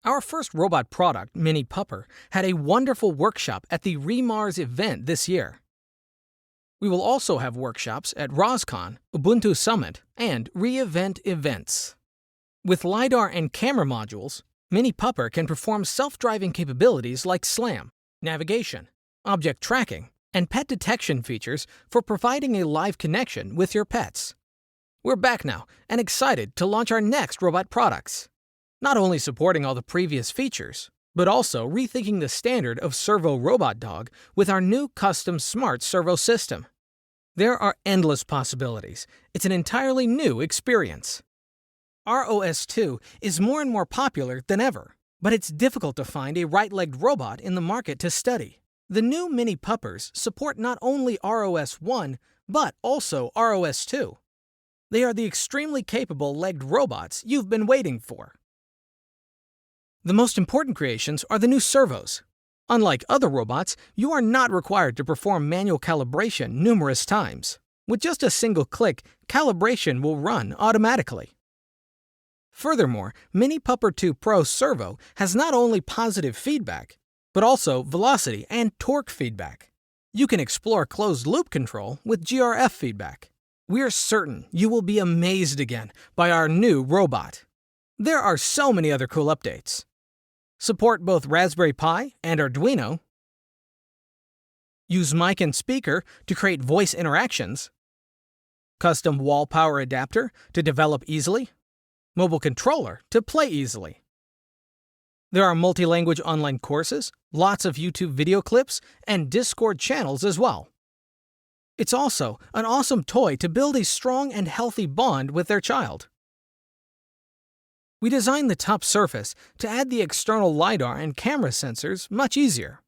Our first robot product, Mini Pupper, had a wonderful workshop at the REMARS event this year. We will also have workshops at ROS2, Ubuntu Summit, and re:Event events. With LiDAR and camera modules, Mini Pupper can perform self-driving capabilities like SLAM, navigation, object tracking, and pet detection features for providing a live connection with your pets. We're back now and excited to launch our next robot products. Not only supporting all the previous features, but also rethinking the standard of servo robot dog with our new custom smart servo system. There are endless possibilities. It's an entirely new experience. ROS2 is more and more popular than ever, but it's difficult to find a right-legged robot in the market to study. The new Mini Puppers support not only ROS1, but also ROS2. They are the extremely capable legged robots you've been waiting for. The most important creations are the new servos. Unlike other robots, you are not required to perform manual calibration numerous times. With just a single click, calibration will run automatically. Furthermore, Mini Pupper 2 Pro Servo has not only positive feedback, but also velocity and torque feedback. You can explore closed-loop control with GRF feedback. We're certain you will be amazed again by our new robot. There are so many other cool updates. Support both Raspberry Pi and Arduino. Use mic and speaker to create voice interactions. Custom wall power adapter to develop easily. Mobile controller to play easily. There are multi-language online courses, lots of YouTube video clips, and Discord channels as well. It's also an awesome toy to build a strong and healthy bond with their child. We designed the top surface to add the external LiDAR and camera sensors much easier.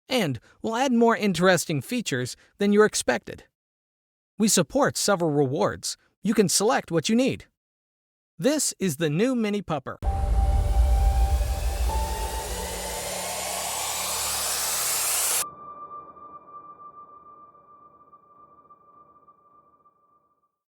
And we'll add more interesting features than you expected. We support several rewards. You can select what you need. This is the new Mini Pupper.